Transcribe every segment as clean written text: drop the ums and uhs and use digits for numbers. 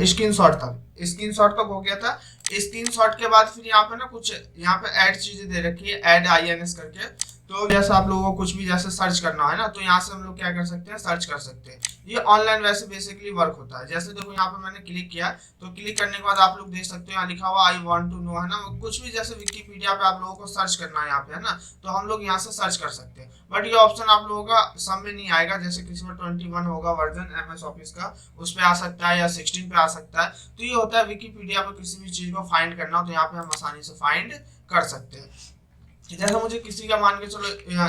Screenshot तक हो गया था। स्क्रीनशॉट के बाद फिर यहाँ पे ना कुछ यहाँ पे ऐड चीजें दे रखी है, ऐड INS करके। तो जैसे आप लोगों को कुछ भी जैसे सर्च करना है ना, तो यहाँ से हम लोग क्या कर सकते हैं, सर्च कर सकते हैं। ये ऑनलाइन वैसे बेसिकली वर्क होता है। जैसे देखो यहाँ पे मैंने क्लिक किया, तो क्लिक करने के बाद आप लोग देख सकते हो यहाँ लिखा हुआ आई वांट टू नो, है ना। कुछ भी जैसे विकिपीडिया पे आप लोगों को सर्च करना है यहाँ पे, है ना, तो हम लोग यहाँ से सर्च कर सकते हैं। बट ये ऑप्शन आप लोगों का सब में नहीं आएगा। जैसे किसी में 21 होगा वर्जन MS ऑफिस का, उस पर आ सकता है, या 16 पे आ सकता है। तो ये होता है विकिपीडिया पर किसी भी चीज को फाइंड करना हो तो यहाँ पे हम आसानी से फाइंड कर सकते हैं। जैसे मुझे किसी का मान के चलो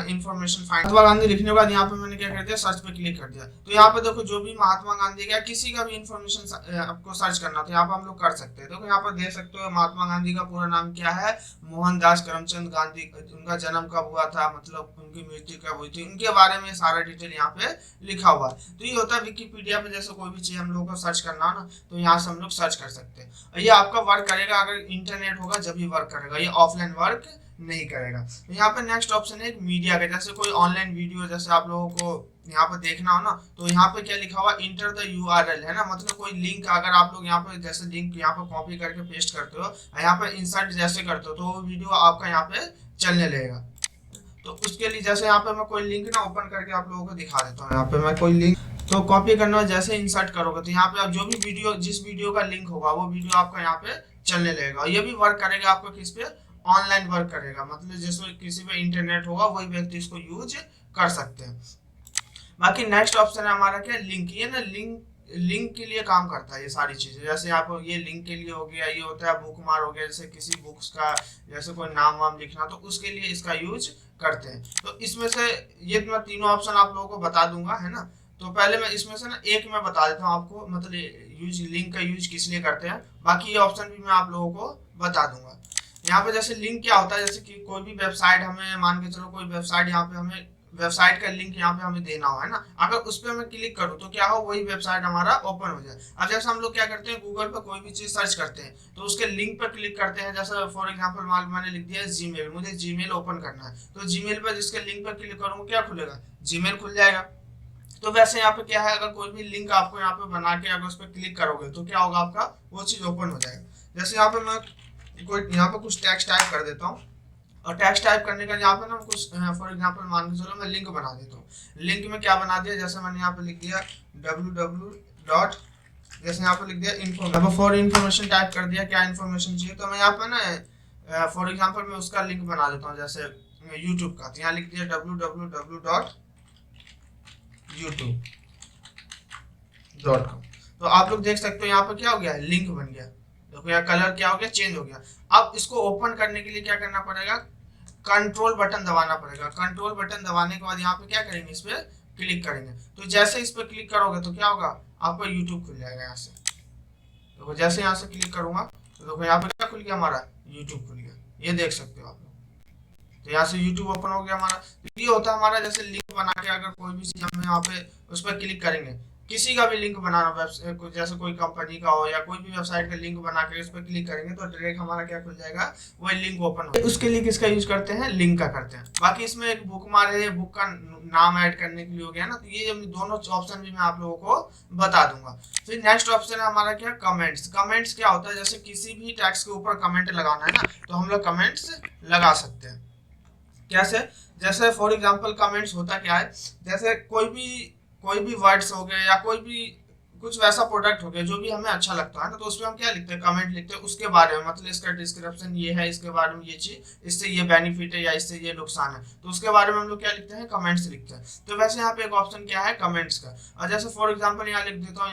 इन्फॉर्मेशन फाइंड, महात्मा गांधी लिखने के बाद यहाँ पे मैंने क्या कर दिया, सर्च पे क्लिक कर दिया। तो यहाँ पे देखो जो भी महात्मा गांधी का किसी का भी इन्फॉर्मेशन आपको सर्च करना तो यहाँ पे हम लोग कर सकते हैं। देखो यहाँ पर देख सकते हो महात्मा गांधी का पूरा नाम क्या है, मोहनदास करमचंद गांधी। उनका जन्म कब हुआ था, मतलब उनकी मृत्यु कब हुई थी, उनके बारे में सारा डिटेल यहाँ पे लिखा हुआ है। तो ये होता है विकिपीडिया पे जैसे कोई भी चीज हम लोग को सर्च करना हो ना, तो यहाँ से हम लोग सर्च कर सकते हैं। ये आपका वर्क करेगा अगर इंटरनेट होगा जब भी वर्क करेगा, ये ऑफलाइन वर्क नहीं करेगा। तो यहाँ पे नेक्स्ट ऑप्शन है मीडिया का। जैसे कोई ऑनलाइन वीडियो जैसे आप लोगों को यहाँ पे देखना हो ना, तो यहाँ पे क्या लिखा हुआ, इंटर द URL, है ना। मतलब कोई लिंक अगर आप लोग यहाँ पे जैसे लिंक यहाँ पे कॉपी करके पेस्ट करते हो, यहाँ पे इंसर्ट जैसे करते हो, तो वो वीडियो आपका यहाँ पे चलने लगेगा। तो उसके लिए जैसे यहाँ पे मैं कोई लिंक ना ओपन करके आप लोगों को दिखा देता हूँ। यहाँ पे मैं कोई लिंक तो कॉपी करना है, जैसे इंसर्ट करोगे तो यहाँ पे आप जो भी वीडियो, जिस वीडियो का लिंक होगा वो वीडियो आपका यहाँ पे चलने लगेगा। ये भी वर्क करेगा आपको किस पे, ऑनलाइन वर्क करेगा। मतलब जैसे किसी पे इंटरनेट होगा वही व्यक्ति इसको यूज कर सकते हैं। बाकी नेक्स्ट ऑप्शन है हमारा क्या, लिंक। ये ना लिंक के लिए काम करता है ये सारी चीजें। जैसे आप ये लिंक के लिए हो गया, ये होता है बुकमार्क हो गया, जैसे किसी बुक्स का जैसे कोई नाम वाम लिखना तो उसके लिए इसका यूज करते हैं। तो इसमें से ये मैं तीनों ऑप्शन आप लोगों को बता दूंगा, है ना। तो पहले मैं इसमें से ना एक मैं बता देता हूँ आपको, मतलब यूज लिंक का यूज किस लिए करते हैं। बाकी ये ऑप्शन भी मैं आप लोगों को बता दूंगा। यहाँ पे जैसे लिंक क्या होता है, जैसे कि कोई भी वेबसाइट हमें मान के चलो, कोई वेबसाइट यहाँ पे हमें वेबसाइट का लिंक यहाँ पे हमें देना हो, है ना। अगर उस पर मैं क्लिक करूँ तो क्या हो, वही वेबसाइट हमारा ओपन हो जाए। अब जैसे हम लोग क्या करते हैं, गूगल पर कोई भी चीज सर्च करते हैं तो उसके लिंक पर क्लिक करते हैं। जैसे फॉर एग्जाम्पल मैंने लिख दिया जीमेल, मुझे जीमेल ओपन करना है, तो जीमेल पर जिसके लिंक पर क्लिक करूंगा क्या खुलेगा, जीमेल खुल जाएगा। तो वैसे यहाँ पे क्या है, अगर कोई भी लिंक आपको यहाँ पे बना के अगर उस पर क्लिक करोगे तो क्या होगा, आपका वो चीज ओपन हो जाएगा। जैसे यहाँ पे मैं कोई यहाँ पे कुछ टेक्स्ट टाइप कर देता हूँ, और टेक्स्ट टाइप करने का यहाँ पे ना कुछ फॉर एग्जांपल मान के चलो मैं लिंक बना देता हूँ। लिंक में क्या बना दिया, जैसे मैंने यहाँ पे लिख दिया www. जैसे यहाँ पे लिख दिया इन्फो, फॉर इन्फॉर्मेशन टाइप कर दिया, क्या इन्फॉर्मेशन चाहिए। तो मैं यहाँ पे ना फॉर एग्जांपल मैं उसका लिंक बना देता हूँ, जैसे यूट्यूब का। तो यहाँ लिख दिया www.youtube.com। तो आप लोग देख सकते हो यहाँ पे क्या हो गया, लिंक बन गया। देखो यहाँ कलर क्या हो गया, चेंज हो गया। अब इसको ओपन करने के लिए क्या करना पड़ेगा, कंट्रोल बटन दबाना पड़ेगा। कंट्रोल बटन दबाने के बाद यहाँ पे क्या करेंगे, इस पे क्लिक करेंगे। तो जैसे इस पे क्लिक करोगे तो क्या होगा, आपका यूट्यूब खुल जाएगा यहाँ से। देखो जैसे यहाँ से क्लिक करूंगा तो देखो यहाँ पे क्या खुल गया, हमारा यूट्यूब खुल गया। ये देख सकते हो आप लोग। तो यहाँ से यूट्यूब ओपन हो गया हमारा। ये होता है हमारा जैसे लिंक बना के अगर कोई भी चीज हम यहाँ पे उस पर क्लिक करेंगे, किसी का भी लिंक बनाना, वेबसाइट जैसे कोई कंपनी का हो या कोई भी वेबसाइट का लिंक बना के उस पर क्लिक करेंगे तो डायरेक्ट हमारा क्या खुल जाएगा, वही लिंक ओपन हो। उसके लिए किसका यूज करते हैं, लिंक का करते हैं। बाकी इसमें एक बुक मार है, बुक का नाम ऐड करने के लिए हो गया ना। तो ये दोनों ऑप्शन भी मैं आप लोगों को बता दूंगा। फिर नेक्स्ट ऑप्शन है हमारा क्या, कमेंट्स। कमेंट्स क्या होता है, जैसे किसी भी टेक्स्ट के ऊपर कमेंट लगाना है ना, तो हम लोग कमेंट्स लगा सकते हैं। कैसे, जैसे फॉर एग्जाम्पल कमेंट्स होता क्या है, जैसे कोई भी वर्ड्स हो गए या कोई भी कुछ वैसा प्रोडक्ट हो गया जो भी हमें अच्छा लगता है ना, तो उसमें हम क्या लिखते हैं, कमेंट लिखते हैं उसके बारे में। मतलब इसका डिस्क्रिप्शन ये है, इसके बारे में ये चीज, इससे ये बेनिफिट है या इससे ये नुकसान है, तो उसके बारे में हम लोग क्या लिखते हैं, कमेंट्स लिखते हैं। तो वैसे यहाँ पे एक ऑप्शन क्या है, कमेंट्स का। और जैसे फॉर एग्जाम्पल यहाँ लिख देता हूँ,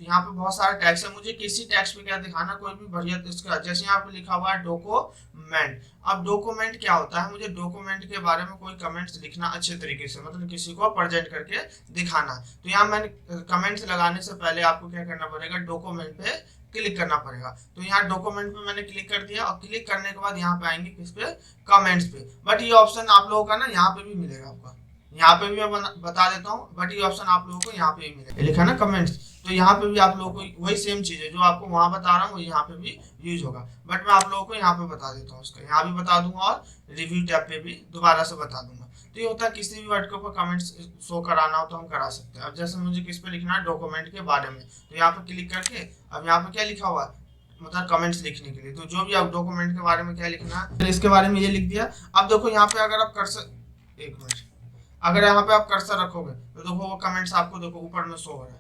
यहाँ पे बहुत सारे टैक्स है, मुझे किसी टैक्स पे क्या दिखाना, कोई भी बढ़िया इसका। जैसे यहाँ पे लिखा हुआ है डॉक्यूमेंट। अब डॉक्यूमेंट क्या होता है, मुझे डॉक्यूमेंट के बारे में कोई कमेंट्स लिखना अच्छे तरीके से, मतलब किसी को प्रेजेंट करके दिखाना। तो यहाँ मैंने कमेंट्स लगाने से पहले आपको क्या करना पड़ेगा, डॉक्यूमेंट पे क्लिक करना पड़ेगा। तो यहाँ डॉक्यूमेंट पे मैंने क्लिक कर दिया, और क्लिक करने के बाद यहाँ पे आएंगे किस पे, कमेंट्स पे। बट ये ऑप्शन आप लोगों का ना यहाँ पे भी मिलेगा आपका, यहाँ पे भी मैं बता देता हूँ, बट ये ऑप्शन आप लोगों को यहाँ पे भी मिलेगा, लिखा ना कमेंट्स। तो यहाँ पे भी आप लोगों को वही सेम चीज है जो आपको वहां बता रहा हूँ, यहाँ पे भी यूज होगा। बट मैं आप लोगों को यहाँ पे बता देता हूँ, उसका यहाँ भी बता दूंगा और रिव्यू टैब पे भी दोबारा से बता दूंगा। तो ये होता है किसी भी वर्ड के ऊपर कमेंट्स शो कराना हो तो हम करा सकते हैं। अब जैसे मुझे किस पे लिखना है, डॉक्यूमेंट के बारे में, तो यहाँ पे क्लिक करके अब यहाँ पे क्या लिखा हुआ है, मतलब कमेंट्स लिखने के लिए, तो जो भी आप डॉक्यूमेंट के बारे में क्या लिखना है, इसके बारे में ये लिख दिया। अब देखो यहाँ पे अगर आप कर्सर, एक मिनट, अगर यहाँ पे आप कर्सर रखोगे तो देखो वो कमेंट्स आपको देखो ऊपर में शो हो रहा है,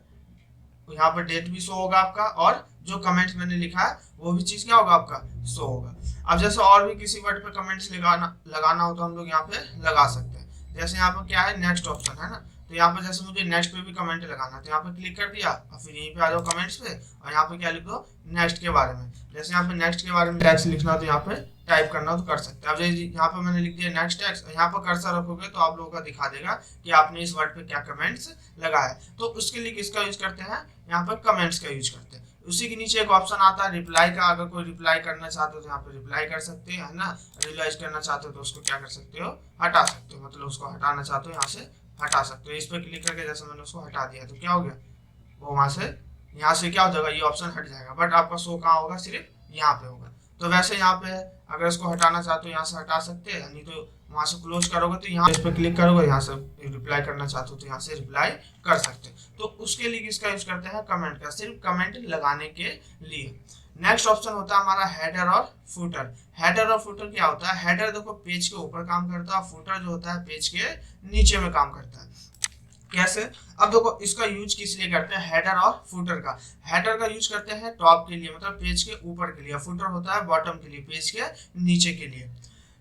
तो यहाँ पर डेट भी शो होगा आपका, और जो कमेंट मैंने लिखा है वो भी चीज क्या होगा आपका शो होगा। अब जैसे और भी किसी वर्ड पे कमेंट्स लगाना हो तो हम लोग यहाँ पे लगा सकते हैं। जैसे यहाँ पर क्या है, नेक्स्ट ऑप्शन है ना, तो यहाँ पे जैसे मुझे नेक्स्ट पे भी कमेंट लगाना है तो यहाँ पे क्लिक कर दिया और फिर यहीं पे आ जाओ कमेंट्स पे, और यहाँ पे क्या लिख दो, नेक्स्ट के बारे में। जैसे यहाँ पे नेक्स्ट के बारे में टेक्स्ट लिखना हो तो यहाँ पे टाइप करना हो तो कर सकते हैं। अब यहाँ पे मैंने लिख दिया नेक्स्ट टेक्स्ट, यहाँ पर कर्सर रखोगे तो आप लोगों का दिखा देगा कि आपने इस वर्ड पे क्या कमेंट्स लगाया। तो उसके लिए किसका यूज करते हैं, यहाँ पर कमेंट्स का यूज करते हैं। उसी के नीचे एक ऑप्शन आता है रिप्लाई का, अगर कोई रिप्लाई करना चाहते हो तो यहाँ पे रिप्लाई कर सकते हैं, है ना। रियलाइज करना चाहते हो तो उसको क्या कर सकते हो, हटा सकते हो, मतलब उसको हटाना चाहते हो यहाँ से हटा सकते हो। इस पर क्लिक करके जैसे मैंने उसको हटा दिया तो क्या हो गया, वो वहां से यहाँ से क्या हो जाएगा, ये ऑप्शन हट जाएगा, बट आपका शो कहाँ होगा, सिर्फ यहाँ पे होगा। तो वैसे यहाँ पे अगर इसको हटाना चाहते हो यहाँ से हटा सकते हैं, नहीं तो वहां से क्लोज करोगे तो यहाँ इस पे क्लिक करोगे, यहाँ से रिप्लाई करना चाहते हो तो यहाँ से रिप्लाई कर सकते हैं। तो उसके लिए किसका यूज करते हैं, कमेंट का, सिर्फ कमेंट लगाने के लिए। नेक्स्ट ऑप्शन होता है हमारा हेडर और फुटर। हेडर और फुटर क्या होता है, हेडर देखो पेज के ऊपर काम करता है, फुटर जो होता है पेज के नीचे में काम करता है। कैसे, अब देखो इसका यूज किस लिए करते हैं, हेडर और फुटर का। हेडर का यूज करते हैं टॉप के लिए, मतलब पेज के ऊपर के लिए, फुटर होता है बॉटम के लिए, पेज के नीचे के लिए।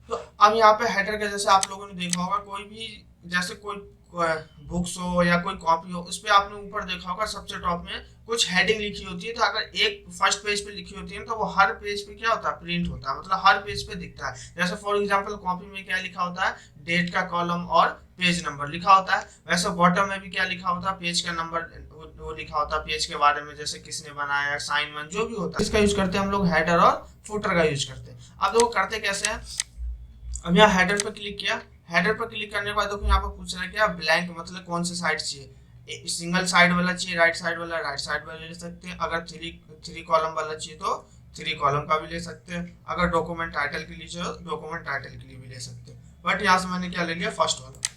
तो अब यहाँ पे हेडर का जैसे आप लोगों ने देखा होगा, कोई भी जैसे कोई बुक्स हो या कोई कॉपी हो, उस पर आपने ऊपर देखा होगा सबसे टॉप में कुछ हेडिंग लिखी होती है। तो अगर एक फर्स्ट पेज पे लिखी होती है तो वो हर पेज पे क्या होता है, प्रिंट होता है, मतलब हर पेज पे दिखता है। जैसे फॉर एग्जांपल कॉपी में क्या लिखा होता है, डेट का कॉलम और पेज नंबर लिखा होता है, वैसे बॉटम में भी क्या लिखा होता है, पेज का नंबर वो लिखा होता है, पेज के बारे में, जैसे किसने बनाया, असाइनमेंट जो भी होता है। इसका यूज करते हैं हम लोग, हेडर और फुटर का यूज करते हैं। अब देखो करते कैसे हैं, अब यहाँ हेडर पर क्लिक किया, हेडर पर क्लिक करने के बाद देखो यहाँ पर पूछ रहा है क्या, ब्लैंक मतलब कौन से साइड चाहिए, सिंगल साइड वाला चाहिए, राइट साइड वाला, राइट साइड वाला ले सकते हैं। अगर थ्री कॉलम वाला चाहिए तो थ्री कॉलम का भी ले सकते हैं। अगर डॉक्यूमेंट टाइटल के लिए चाहिए तो डॉक्यूमेंट टाइटल के लिए भी ले सकते हैं। बट यहाँ से मैंने क्या ले लिया, फर्स्ट वाला।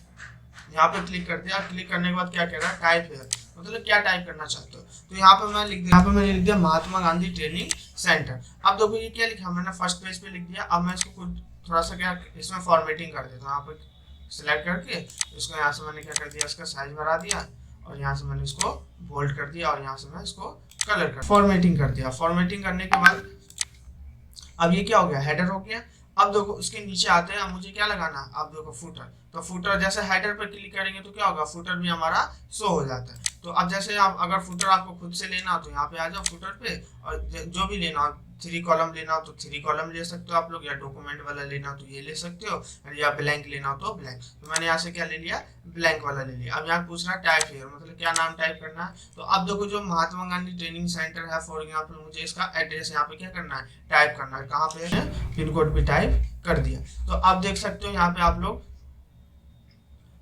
यहाँ पे क्लिक कर दिया, क्लिक करने के बाद क्या कह रहा है, टाइप है, मतलब क्या टाइप करना चाहते हो। तो यहाँ पे मैं लिख दिया, यहाँ पे मैंने लिख दिया महात्मा गांधी ट्रेनिंग सेंटर। अब देखो ये क्या लिखा, मैंने फर्स्ट पेज पे लिख दिया। अब मैं इसको खुद थोड़ा सा क्या इसमें फॉर्मेटिंग कर देता हूँ। यहाँ पे सिलेक्ट करके इसको यहाँ से मैंने क्या कर दिया, इसका साइज बढ़ा दिया, और यहाँ से मैंने इसको बोल्ड कर दिया, और यहाँ से मैं इसको कलर कर फॉर्मेटिंग कर दिया। फॉर्मेटिंग करने के बाद अब ये क्या हो गया, हेडर हो गया। अब देखो उसके नीचे आते हैं, अब मुझे क्या लगाना, अब देखो फुटर। तो फुटर जैसे हेडर पर क्लिक करेंगे तो क्या होगा, फुटर भी हमारा शो हो जाता है। तो अब जैसे आप अगर फुटर आपको खुद से लेना तो यहाँ पे आ जाओ फुटर पे, और जो भी लेना, थ्री कॉलम लेना हो तो थ्री कॉलम ले सकते हो आप लोग, या डॉक्यूमेंट वाला लेना हो तो ये ले सकते हो, या ब्लैंक लेना हो तो ब्लैंक। तो मैंने यहाँ से क्या ले लिया, ब्लैंक वाला ले लिया। अब यहाँ पूछ रहा है टाइप हियर, मतलब क्या नाम टाइप करना है। तो अब देखो जो महात्मा गांधी ट्रेनिंग सेंटर है फॉर एग्जाम्पल, मुझे इसका एड्रेस यहाँ पे क्या करना है, टाइप करना है। कहाँ पे है, पिन कोड भी टाइप कर दिया। तो अब देख सकते हो यहाँ पे आप लोग,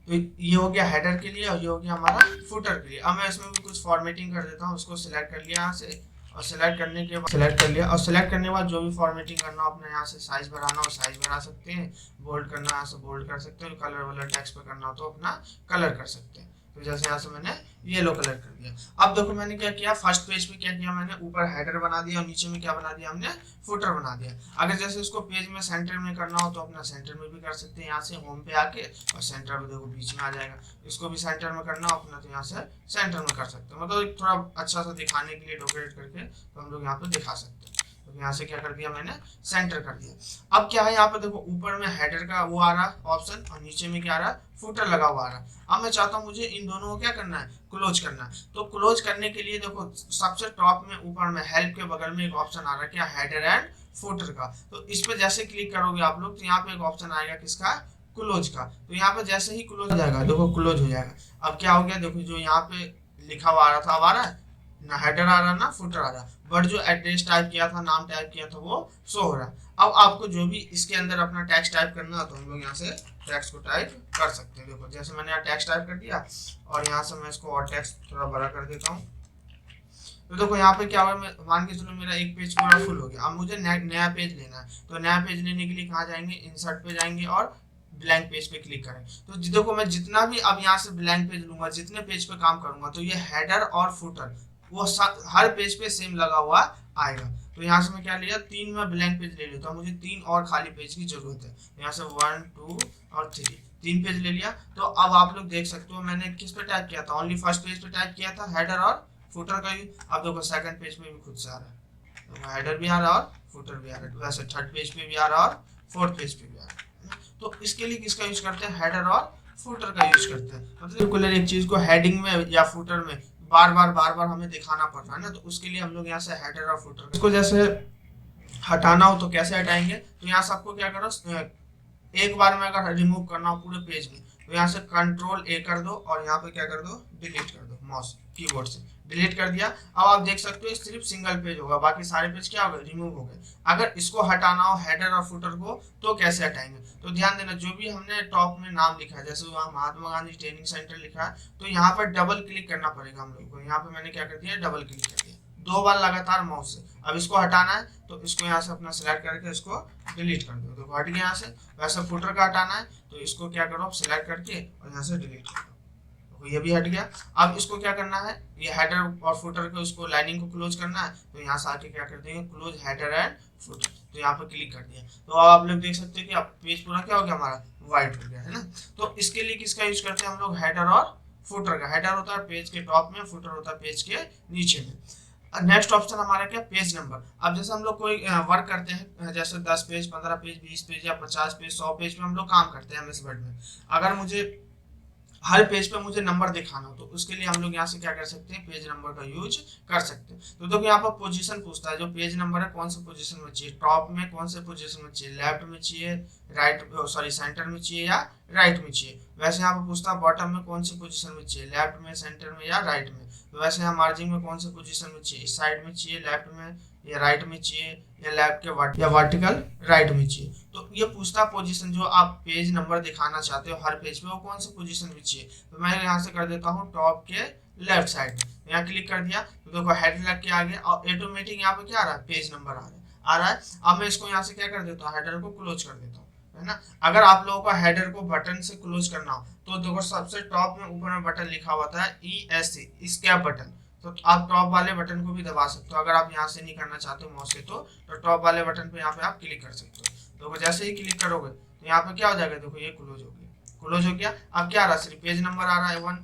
तो ये हो गया हेडर के लिए, और ये हो गया हमारा फुटर के लिए। अब मैं इसमें भी कुछ फॉर्मेटिंग कर देता हूँ। उसको सिलेक्ट कर लिया यहाँ से, और सिलेक्ट करने के बाद सिलेक्ट कर लिया, और सिलेक्ट करने के बाद जो भी फॉर्मेटिंग करना हो अपने यहाँ से, साइज बढ़ाना हो साइज बढ़ा सकते हैं, बोल्ड करना है तो बोल्ड कर सकते हो, कलर वाला टेक्स्ट पे करना हो तो अपना कलर कर सकते हैं। तो जैसे यहाँ से मैंने येलो कलर कर दिया। अब देखो मैंने क्या किया, फर्स्ट पेज पे क्या किया, मैंने ऊपर हेडर बना दिया और नीचे में क्या बना दिया, हमने फुटर बना दिया। अगर जैसे इसको पेज में सेंटर में करना हो तो अपना सेंटर में भी कर सकते हैं, यहाँ से होम पे आके, और सेंटर में देखो बीच में आ जाएगा। इसको भी सेंटर में करना हो अपना तो यहाँ से सेंटर में कर सकते हैं, मतलब थोड़ा अच्छा सा दिखाने के लिए डेकोरेट करके तो हम लोग यहाँ पे दिखा सकते हैं। तो यहाँ से क्या कर दिया, मैंने सेंटर कर दिया। अब क्या है, यहाँ पे देखो ऊपर में हेडर का वो आ रहा ऑप्शन, और नीचे में क्या आ रहा, फुटर लगा हुआ आ रहा। अब मैं चाहता हूँ मुझे इन दोनों को क्या करना है, क्लोज करना है। तो क्लोज करने के लिए देखो सबसे टॉप में ऊपर में हेल्प के बगल में एक ऑप्शन आ रहा है क्या, हेडर एंड फुटर का। तो इस पे जैसे क्लिक करोगे आप लोग तो यहाँ पे एक ऑप्शन आएगा किसका, क्लोज का। तो यहाँ पे जैसे ही क्लोज हो जाएगा, देखो क्लोज हो जाएगा। अब क्या हो गया, देखो जो यहाँ पे लिखा हुआ आ रहा था अब आ रहा है ना, हेडर आ रहा ना फुटर आ रहा, बट जो एड्रेस टाइप किया था, नाम टाइप किया था वो शो हो रहा है। अब आपको जो भी इसके अंदर अपना टेक्स्ट टाइप करना है तो हम लोग यहाँ से टेक्स्ट को टाइप कर सकते हैं। देखो जैसे मैंने यहाँ टेक्स्ट टाइप कर दिया, और यहाँ से मैं इसको और टेक्स्ट थोड़ा बड़ा कर देता हूँ। तो देखो यहाँ पे क्या हुआ, मैं मान के चलो मेरा एक पेज पूरा फुल हो गया। अब मुझे नया पेज लेना है, तो नया पेज लेने के लिए कहाँ जाएंगे, इंसर्ट पे जाएंगे और ब्लैंक पेज पे क्लिक करें। तो देखो मैं जितना भी अब यहाँ से ब्लैंक पेज लूंगा, जितने पेज पे काम करूंगा, तो ये हेडर और फुटर वो हर पेज पे सेम लगा हुआ आएगा। तो यहाँ से मैं क्या लिया, 3 में ब्लैंक पेज ले लेता हूँ, मुझे 3 और खाली पेज की जरूरत है। यहाँ से 1 2 और 3 पेज ले लिया। तो अब आप लोग देख सकते हो मैंने किस पे टाइप किया था, ओनली फर्स्ट पेज पे टाइप किया था हेडर और फुटर का ही। अब देखो सेकंड पेज पे भी खुद से आ रहा है, तो हेडर भी आ रहा है और फुटर भी आ रहा है, वैसे थर्ड पेज पे भी आ रहा है और फोर्थ पेज पे भी आ रहा है। तो इसके लिए किसका यूज करते हैं, हेडर और फुटर का यूज करते हैं। मतलब एक चीज को हेडिंग में या फुटर में बार बार हमें दिखाना पड़ रहा है ना, तो उसके लिए हम लोग यहाँ से हेडर और फुटर इसको जैसे हटाना हो तो कैसे हटाएंगे, तो यहाँ से आपको क्या करो, एक बार में अगर रिमूव करना हो पूरे पेज में, तो यहाँ से कंट्रोल ए कर दो और यहाँ पे क्या कर दो, डिलीट कर दो, माउस कीबोर्ड से डिलीट कर दिया। अब आप देख सकते हो सिर्फ सिंगल पेज होगा, बाकी सारे पेज क्या हो गए, रिमूव हो गए। अगर इसको हटाना हो हेडर और फुटर को तो कैसे हटाएंगे, तो ध्यान देना जो भी हमने टॉप में नाम लिखा है, जैसे वहाँ महात्मा गांधी ट्रेनिंग सेंटर लिखा है, तो यहाँ पर डबल क्लिक करना पड़ेगा हम लोग को। यहाँ पे मैंने क्या कर दिया, डबल क्लिक कर दिया 2 बार लगातार माउस से। अब इसको हटाना है तो इसको यहाँ से अपना सिलेक्ट करके इसको डिलीट कर दो, तो हट गया यहाँ से। वैसे फुटर का हटाना है तो इसको क्या करो, आप सिलेक्ट करके और यहाँ से डिलीट कर दो, तो ये भी हट गया। अब इसको क्या करना है, ये हेडर और फुटर को उसको लाइनिंग को क्लोज करना है, तो यहाँ से आके क्या कर देंगे, क्लोज हेडर एंड फुटर, तो यहाँ पे क्लिक कर दिया। तो आप लोग देख सकते हैं कि अब पेज पूरा क्या हो गया, हमारा व्हाइट हो गया है ना। तो इसके लिए किसका यूज करते हैं हम लोग, हेडर और फुटर का। हेडर होता है पेज के टॉप में, फुटर होता है पेज के नीचे में। नेक्स्ट ऑप्शन हमारा क्या, पेज नंबर। अब जैसे हम लोग कोई वर्क करते हैं, जैसे 10 पेज 15 पेज 20 पेज या 50 पेज 100 पेज पे हम लोग काम करते हैं एमएस वर्ड में। अगर मुझे हर पेज पे मुझे नंबर दिखाना हो तो उसके लिए हम लोग यहाँ से क्या कर सकते हैं, पेज नंबर का यूज कर सकते हैं। तो देखो यहाँ पर पोजीशन पूछता है, जो पेज नंबर है कौन से पोजीशन में चाहिए, टॉप में कौन से पोजीशन में चाहिए, लेफ्ट में चाहिए, राइट सॉरी सेंटर में चाहिए या राइट में चाहिए। वैसे यहाँ पर पूछता है बॉटम में कौन सी पोजीशन में चाहिए, लेफ्ट में, सेंटर में या राइट में। तो वैसे यहाँ मार्जिन में कौन से पोजीशन में चाहिए, इस साइड में चाहिए, लेफ्ट में या राइट में चाहिए, या लेफ्ट के या वर्टिकल राइट में चाहिए। तो ये पूछता पोजीशन जो आप पेज नंबर दिखाना चाहते हो हर पेज पे, वो कौन से पोजीशन में चाहिए। तो मैं यहाँ से कर देता हूँ टॉप के लेफ्ट साइड में, यहाँ क्लिक कर दिया। तो देखो हेड लग के आ गया और ऑटोमेटिक यहाँ पे क्या आ रहा है, पेज नंबर आ रहा है। अब मैं इसको यहाँ से क्या कर देता हूँ, हेडर को क्लोज कर देता हूँ, है ना। अगर आप लोगों का हेडर को बटन से क्लोज करना हो तो देखो सबसे टॉप में ऊपर में बटन लिखा हुआ था ESC, एस्केप बटन। तो आप टॉप वाले बटन को भी दबा सकते हो। अगर आप यहाँ से नहीं करना चाहते हो माउस से, तो टॉप वाले बटन पे यहाँ पे आप क्लिक कर सकते हो। तो जैसे ही क्लिक करोगे तो यहाँ पे क्या हो जाएगा, देखो ये क्लोज हो गया, क्लोज हो गया। अब क्या आ रहा है, सिर्फ पेज नंबर आ रहा है 1,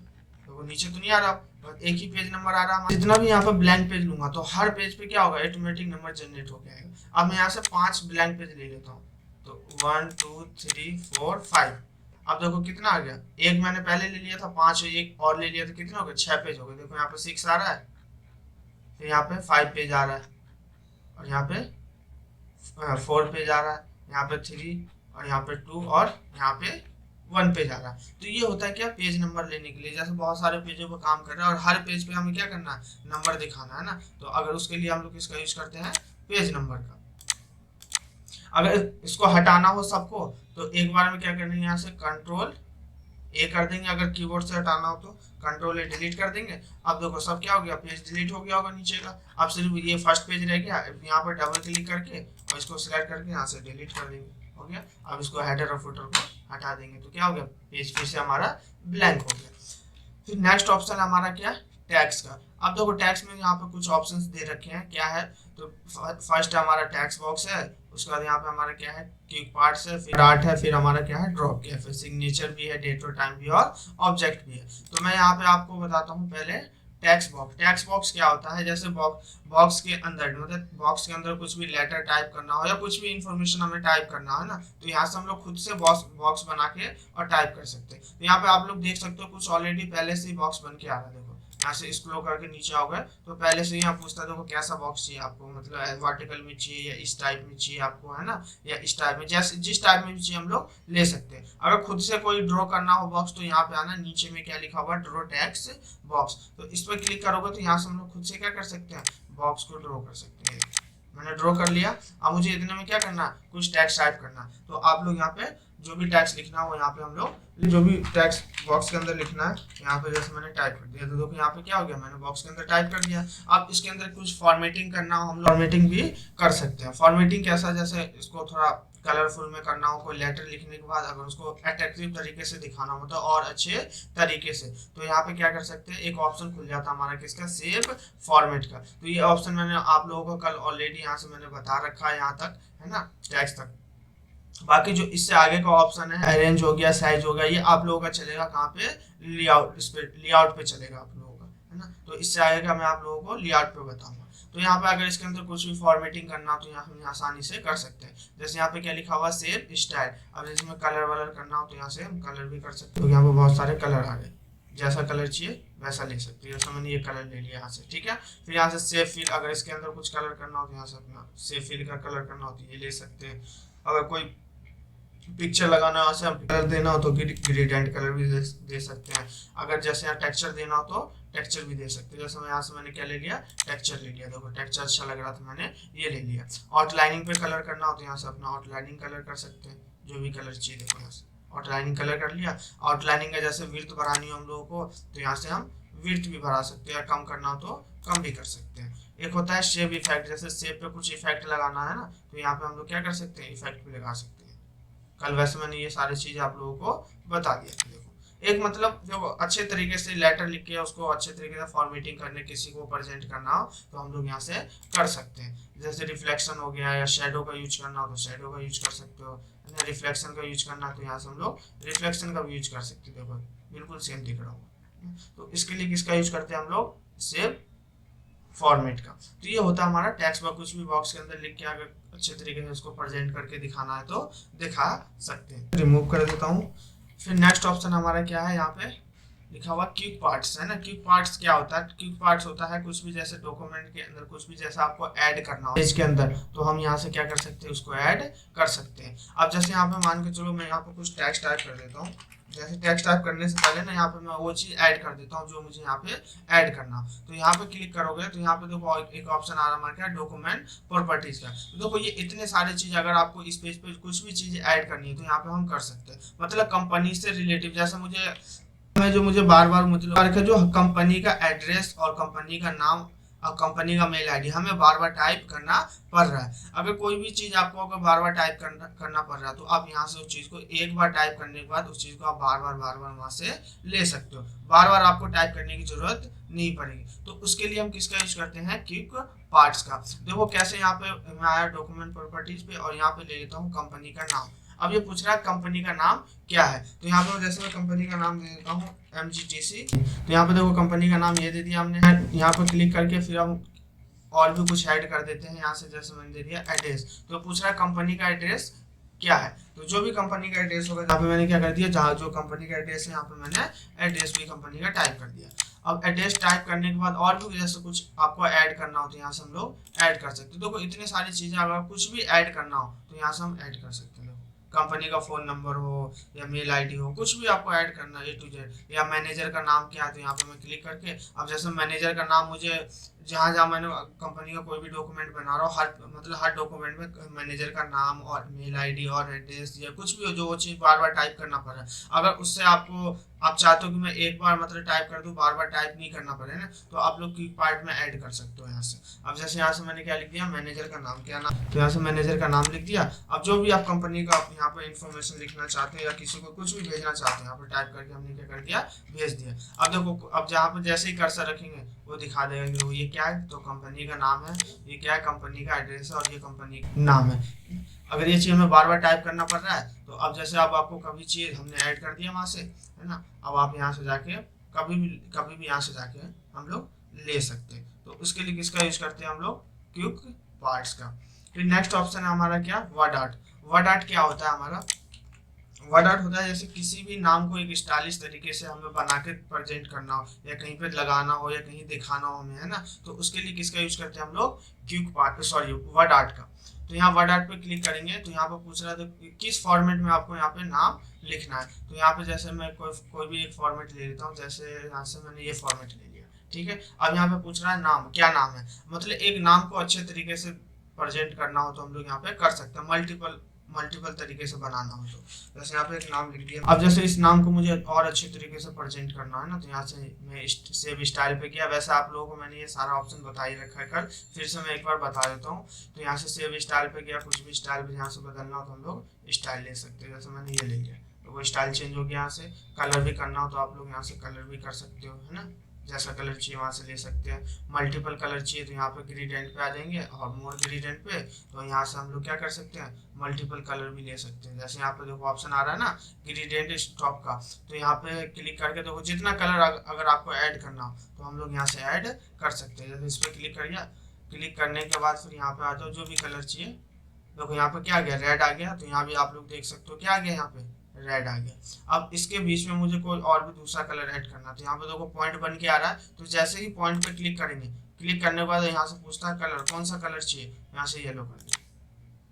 तो नीचे तो नहीं आ रहा, तो एक ही पेज नंबर आ रहा है। जितना भी यहाँ पे ब्लैंक पेज लूंगा तो हर पेज पे क्या होगा, ऑटोमेटिक नंबर जनरेट हो जाएगा। अब मैं यहाँ से 5 ब्लैंक पेज ले लेता हूँ, तो 1 2 3 4 5। अब देखो कितना आ गया, एक मैंने पहले ले लिया था 5, एक और ले लिया तो कितना हो गया, 6 पेज हो गए। देखो यहाँ पे 6 आ रहा है, फिर यहाँ पे 5 पेज आ रहा है, और यहाँ पे 4 पेज आ रहा है, यहाँ पे 3, और यहाँ पे 2, और यहाँ पे 1 पेज आ रहा है। तो ये होता है क्या, पेज नंबर लेने के लिए। जैसे बहुत सारे पेजों पर काम कर रहे हैं और हर पेज पे हमें क्या करना है, नंबर दिखाना है ना। तो अगर उसके लिए हम लोग इसका यूज करते हैं पेज नंबर का। अगर इसको हटाना हो सबको तो एक बार में क्या करेंगे, यहाँ से कंट्रोल ए कर देंगे। अगर कीबोर्ड से हटाना हो तो कंट्रोल ए डिलीट कर देंगे। अब देखो सब क्या हो गया, पेज डिलीट हो गया होगा नीचे का। अब सिर्फ ये फर्स्ट पेज रह गया, यहाँ पर डबल क्लिक करके और इसको सिलेक्ट करके यहाँ से डिलीट कर देंगे, हो गया। अब इसको हेडर और फुटर को हटा देंगे तो क्या हो गया, पेज फिर से हमारा ब्लैंक हो गया। फिर नेक्स्ट ऑप्शन हमारा क्या, टैक्स का। अब देखो टैक्स में यहाँ पे कुछ ऑप्शंस दे रखे हैं, क्या है, तो फर्स्ट हमारा टैक्स बॉक्स है, उसके बाद यहाँ पे हमारा क्या है, क्विक पार्ट्स है, फिर आर्ट है, फिर हमारा क्या है, ड्रॉप किया, फिर सिग्नेचर भी है, डेट और टाइम भी और ऑब्जेक्ट भी है। तो मैं यहाँ पे आपको बताता हूँ पहले टेक्स्ट बॉक्स। टेक्स्ट बॉक्स क्या होता है, जैसे बॉक्स के अंदर मतलब बॉक्स के अंदर कुछ भी लेटर टाइप करना हो या कुछ भी इंफॉर्मेशन हमें टाइप करना है ना, तो यहाँ से हम लोग खुद से बॉक्स बना के और टाइप कर सकते हैं। तो यहाँ पे आप लोग देख सकते हो कुछ ऑलरेडी पहले से ही बॉक्स बन के आ रहा है। देखो यहाँ से स्क्रॉल करके नीचे आओगे तो पहले से यहाँ पूछता है देखो कैसा बॉक्स चाहिए आपको, मतलब वर्टिकल में चाहिए या इस टाइप में चाहिए आपको, है ना, या इस टाइप में, जैसे जिस टाइप में भी चाहिए हम लोग ले सकते हैं। अगर खुद से कोई ड्रॉ करना हो बॉक्स तो यहाँ पे आना, नीचे में क्या लिखा हुआ है, ड्रॉ टेक्स्ट बॉक्स, तो इस पर क्लिक करोगे तो यहाँ से हम लोग खुद से क्या कर सकते हैं, बॉक्स को ड्रॉ कर सकते हैं। मैंने ड्रॉ कर लिया। अब मुझे इतने में क्या करना, कुछ टेक्स्ट टाइप करना, तो आप लोग यहाँ पे जो भी टेक्स्ट लिखना हो यहाँ पे हम लोग जो भी टेक्स्ट बॉक्स के अंदर लिखना है यहाँ पे जैसे मैंने टाइप कर दिया, तो देखो यहाँ पे क्या हो गया, मैंने बॉक्स के अंदर टाइप कर दिया। अब इसके अंदर कुछ फॉर्मेटिंग करना हो हम लोग फॉर्मेटिंग भी कर सकते हैं। फॉर्मेटिंग कैसा, जैसे इसको थोड़ा कलरफुल में करना हो, कोई लेटर लिखने के बाद अगर उसको अट्रैक्टिव तरीके से दिखाना हो तो और अच्छे तरीके से, तो यहाँ पे क्या कर सकते हैं, एक ऑप्शन खुल जाता है हमारा किसका, सेव फॉर्मेट का। तो ये ऑप्शन मैंने आप लोगों को कल ऑलरेडी यहाँ से मैंने बता रखा है यहाँ तक, है ना, टैक्स तक। बाकी जो इससे आगे का ऑप्शन है अरेंज हो गया, साइज हो गया, ये आप लोगों का चलेगा कहाँ पे, लेआउट, इस पे लेआउट पे चलेगा आप लोगों का, है ना। तो इससे आगे का मैं आप लोगों को लेआउट पे बताऊंगा। तो यहाँ पे अगर इसके अंदर कुछ भी फॉर्मेटिंग करना हो तो यहाँ हम आसानी से कर सकते हैं। जैसे यहाँ पे क्या लिखा हुआ, सेव स्टाइल। अब इसमें कलर वलर करना हो तो यहाँ से हम कलर भी कर सकते हैं। तो यहाँ पे बहुत सारे कलर आ गए, जैसा कलर चाहिए वैसा ले सकते हैं। जैसे मैंने ये कलर ले लिया यहाँ से, ठीक है। फिर यहाँ से सेव फिल, अगर इसके अंदर कुछ कलर करना हो तो यहाँ से अपना सेव फिल का कलर करना हो तो ये ले सकते हैं। अगर कोई पिक्चर लगाना हो, हम कलर देना हो तो ग्रेडियंट कलर भी दे सकते हैं। अगर जैसे यहाँ टेक्सचर देना हो तो टेक्सचर भी दे सकते हैं। जैसे मैं यहाँ से मैंने क्या ले लिया, टेक्सचर ले लिया। देखो टेक्सचर अच्छा लग रहा था, मैंने ये ले लिया। आउटलाइनिंग पे कलर करना हो तो यहाँ से अपना आउटलाइनिंग कलर कर सकते हैं, जो भी कलर चाहिए। देखो यहाँ से आउटलाइनिंग कलर कर लिया। आउटलाइनिंग का जैसे विड्थ बढ़ानी हो हम लोगों को तो यहाँ से हम विड्थ भी बढ़ा सकते हैं, कम करना हो तो कम भी कर सकते हैं। एक होता है शेप इफेक्ट, जैसे शेप पे कुछ इफेक्ट लगाना है ना, तो यहाँ पे हम लोग क्या कर सकते हैं, इफेक्ट भी लगा सकते हैं। कल वैसे मैंने ये सारी चीजें आप लोगों को बता दिया था। देखो एक मतलब जो अच्छे तरीके से लेटर लिख के उसको अच्छे तरीके से फॉर्मेटिंग करने, किसी को प्रेजेंट करना हो तो हम लोग यहाँ से कर सकते हैं। जैसे रिफ्लेक्शन हो गया या शेडो का यूज करना हो तो शेडो का यूज कर सकते हो, रिफ्लेक्शन का यूज करना तो यहाँ से हम लोग रिफ्लेक्शन का भी यूज कर सकते हैं। देखो बिल्कुल सेम दिख रहा होगा। तो इसके लिए किसका यूज करते हैं हम लोग, सेव फॉर्मेट का। तो ये होता है हमारा टेक्स्ट बॉक्स, कुछ भी बॉक्स के अंदर लिख के अगर अच्छे तरीके से उसको प्रेजेंट करके दिखाना है तो दिखा सकते हैं। रिमूव कर देता हूँ। फिर नेक्स्ट ऑप्शन हमारा क्या है, यहाँ पे लिखा हुआ क्विक पार्ट्स, है ना। क्विक पार्ट्स क्या होता है, क्विक पार्ट्स होता है कुछ भी जैसे डॉक्यूमेंट के अंदर कुछ भी जैसा आपको ऐड करना हो पेज के अंदर, तो हम यहाँ से क्या कर सकते हैं, उसको ऐड कर सकते हैं। अब जैसे यहाँ पे मान के चलो मैं यहाँ पे कुछ टेक्स्ट टाइप कर देता हूँ। जैसे टेक्स्ट टाइप करने से पहले ना यहाँ पे मैं वो चीज ऐड कर देता हूँ जो मुझे यहाँ पे ऐड करना। तो यहाँ पे क्लिक करोगे तो यहाँ पे देखो एक ऑप्शन आ रहा है डॉक्यूमेंट प्रॉपर्टीज का। तो देखो ये इतने सारे चीज, अगर आपको इस पेज पे कुछ भी चीज ऐड करनी है तो यहाँ पे हम कर सकते हैं। मतलब कंपनी से रिलेटिव, जैसे मुझे बार बार मतलब जो कंपनी का एड्रेस और कंपनी का नाम और कंपनी का मेल आईडी हमें बार बार टाइप करना पड़ रहा है। अगर कोई भी चीज आपको अगर बार बार टाइप करना पड़ रहा है तो आप यहाँ से उस चीज को एक बार टाइप करने के बाद उस चीज को आप बार बार वहां से ले सकते हो। बार बार आपको टाइप करने की जरूरत नहीं पड़ेगी। तो उसके लिए हम किसका यूज करते हैं, क्विक पार्ट्स का। देखो कैसे, यहाँ पे मैं आया डॉक्यूमेंट प्रॉपर्टीज पे और यहाँ पे ले लेता हूँ कंपनी का नाम। अब ये पूछ रहा है कंपनी का नाम क्या है, तो यहाँ पे जैसे मैं कंपनी का नाम दे देता हूँ MGTC। तो यहाँ पे देखो कंपनी का नाम ये दे दिया हमने। यहाँ पे क्लिक करके फिर हम और भी कुछ ऐड कर देते हैं यहाँ से। जैसे मैंने दे दिया एड्रेस, तो पूछ रहा है कंपनी का एड्रेस क्या है। तो जो भी कंपनी का एड्रेस होगा, यहाँ पे मैंने क्या कर दिया, जहाँ जो कंपनी का एड्रेस है यहाँ पे मैंने एड्रेस भी कंपनी का टाइप कर दिया। अब एड्रेस टाइप करने के बाद और भी जैसे कुछ आपको ऐड करना हो तो यहाँ से हम लोग ऐड कर सकते हैं। देखो इतनी सारी चीजें, अगर कुछ भी ऐड करना हो तो यहाँ से हम ऐड कर सकते हैं। कंपनी का फोन नंबर हो या मेल आईडी हो, कुछ भी आपको ऐड करना है A to Z। या मैनेजर का नाम क्या है, तो यहाँ पे मैं क्लिक करके अब जैसे मैनेजर का नाम मुझे जहाँ जहाँ मैंने कंपनी का कोई भी डॉक्यूमेंट बना रहा हूँ, हर डॉक्यूमेंट में मैनेजर का नाम और मेल आईडी और एड्रेस या कुछ भी हो जो वो चीज़ बार बार टाइप करना पड़ रहा है। अगर उससे आप चाहते हो कि मैं एक बार मतलब टाइप कर दूं, बार बार टाइप नहीं करना पड़े ना, तो आप लोग क्विक पार्ट में ऐड कर सकते हो यहाँ से। अब जैसे यहाँ से मैंने क्या लिख दिया, मैनेजर का नाम, क्या नाम, तो यहाँ से मैनेजर का नाम लिख दिया। अब जो भी आप कंपनी का यहाँ पर इन्फॉर्मेशन लिखना चाहते हैं या किसी को कुछ भी भेजना चाहते हैं, यहाँ पर टाइप करके हमने क्या कर दिया, भेज दिया। अब देखो, अब जहाँ पर जैसे ही कर्सर रखेंगे वो दिखा देगा कि वो ये क्या है, तो कंपनी का नाम है, ये क्या है, कंपनी का एड्रेस है और ये कंपनी का नाम है। अगर ये चीज हमें बार बार टाइप करना पड़ रहा है तो अब जैसे अब आपको कभी चीज हमने ऐड कर दिया वहां से, है ना, अब आप यहाँ से जाके कभी भी यहाँ से जाके हम लोग ले सकते हैं। तो उसके लिए किसका यूज करते हैं हम लोग, क्विक पार्ट्स का। फिर नेक्स्ट ऑप्शन है हमारा क्या, वर्ड आर्ट। वर्ड आर्ट क्या होता है हमारा, वर्ड आर्ट होता है जैसे किसी भी नाम को एक स्टाइलिश तरीके से हमें बना के प्रेजेंट करना हो या कहीं पे लगाना हो या कहीं दिखाना हो हमें, है ना, तो उसके लिए किसका यूज करते हैं हम लोग, quick part, sorry word art का। तो यहाँ वर्ड आर्ट पे क्लिक करेंगे तो यहाँ पे पूछ रहा है तो किस फॉर्मेट में आपको यहाँ पे नाम लिखना है। तो यहाँ पे जैसे मैं कोई भी एक फॉर्मेट ले लेता हूँ, जैसे यहाँ से मैंने ये फॉर्मेट ले लिया, ठीक है। अब यहाँ पे पूछ रहा है नाम, क्या नाम है, मतलब एक नाम को अच्छे तरीके से प्रेजेंट करना हो तो हम लोग यहाँ पे कर सकते हैं। मल्टीपल मल्टीपल तरीके से बनाना हो तो। जैसे यहाँ पे एक नाम लिख दिया। अब जैसे इस नाम को मुझे और अच्छे तरीके से प्रेजेंट करना है ना, तो यहाँ से मैं सेव स्टाइल पे किया। वैसे आप लोगों को मैंने ये सारा ऑप्शन बता ही रखा है कल, फिर से मैं एक बार बता देता हूँ। तो यहाँ से सेव स्टाइल पे किया, कुछ भी स्टाइल पे यहाँ से बदलना हो तो हम लोग स्टाइल ले सकते हैं। जैसे मैंने ये ले लिया तो वो स्टाइल चेंज हो गया। यहाँ से कलर भी करना हो तो आप लोग यहाँ से कलर भी कर सकते हो, है ना, जैसा कलर चाहिए वहाँ से ले सकते हैं। मल्टीपल कलर चाहिए तो यहाँ पे ग्रेडिएंट पे आ जाएंगे, और मोर ग्रेडिएंट पे तो यहाँ से हम लोग क्या कर सकते हैं, मल्टीपल कलर भी ले सकते हैं। जैसे यहाँ पे देखो ऑप्शन आ रहा है ना ग्रेडिएंट स्टॉक का, तो यहाँ पे क्लिक करके देखो जितना कलर अगर आपको ऐड करना हो तो हम लोग यहाँ से ऐड कर सकते हैं। जैसे इस पर क्लिक करिए, क्लिक करने के बाद फिर यहाँ पे आ जाओ, जो भी कलर चाहिए। देखो यहाँ पे क्या आ गया, रेड आ गया। तो यहाँ भी आप लोग देख सकते हो क्या आ गया, यहाँ पे रेड आ गया। अब इसके बीच में मुझे कोई और भी दूसरा कलर ऐड करना, तो यहाँ पे देखो पॉइंट बन के आ रहा है। तो जैसे ही पॉइंट पे क्लिक करेंगे, क्लिक करने के बाद यहाँ से पूछता है कलर, कौन सा कलर चाहिए, यहाँ से येलो कर दिया।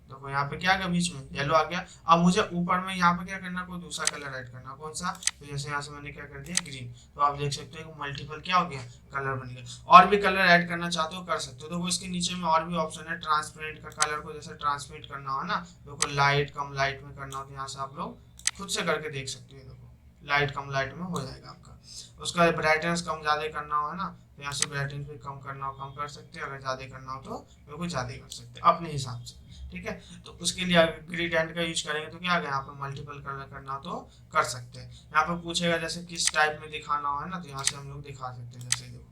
देखो यहाँ पे क्या आ गया, बीच में येलो आ गया। अब मुझे ऊपर में यहाँ पे क्या करना, कोई दूसरा कलर ऐड करना, कौन सा, तो जैसे यहाँ से मैंने क्या कर दिया, ग्रीन। तो आप देख सकते हो मल्टीपल क्या हो गया, कलर बन गया। और भी कलर ऐड करना चाहते हो कर सकते हो। देखो इसके नीचे में और भी ऑप्शन है, ट्रांसपेरेंट का कलर को जैसे ट्रांसमिट करना हो ना, देखो लाइट कम लाइट में करना हो तो यहाँ से आप लोग खुद से करके देख सकते हो। देखो लाइट कम लाइट में हो जाएगा आपका। उसका ब्राइटनेस कम ज़्यादा करना हो है ना, तो यहाँ से ब्राइटनेस भी कम करना हो कम कर सकते हैं, अगर ज़्यादा करना हो तो बिल्कुल ज़्यादा कर सकते हैं अपने हिसाब से, ठीक है। तो उसके लिए ग्रेडिएंट का यूज करेंगे तो क्या आ गया, यहाँ पे मल्टीपल कलर करना हो तो कर सकते हैं। यहाँ पे पूछेगा जैसे किस टाइप में दिखाना हो है ना, तो यहाँ से हम लोग दिखा सकते हैं। जैसे देखो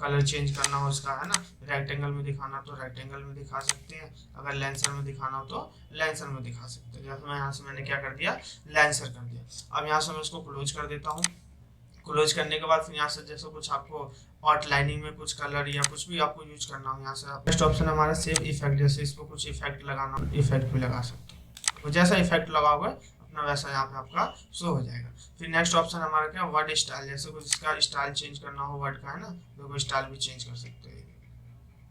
कलर चेंज करना हो इसका है ना, रेक्टेंगल में दिखाना तो रेक्टेंगल में दिखा सकते हैं, अगर लेंसर में दिखाना हो तो लेंसर में दिखा सकते हैं। जैसे मैं यहाँ से मैंने क्या कर दिया, लेंसर कर दिया। अब यहाँ से मैं इसको क्लोज कर देता हूँ। क्लोज करने के बाद फिर यहाँ से जैसे कुछ आपको आउटलाइनिंग में कुछ कलर या कुछ भी आपको यूज करना हो, यहाँ से नेक्स्ट ऑप्शन हमारा सेव इफेक्ट। जैसे इसको कुछ इफेक्ट लगाना, इफेक्ट भी लगा सकते हो। तो जैसा इफेक्ट लगाओगे अपना वैसा यहाँ पे आपका शो हो जाएगा। फिर नेक्स्ट ऑप्शन हमारा क्या, वर्ड स्टाइल। जैसे कुछ इसका स्टाइल चेंज करना हो वर्ड का है ना, तो वो स्टाइल भी चेंज कर सकते हैं,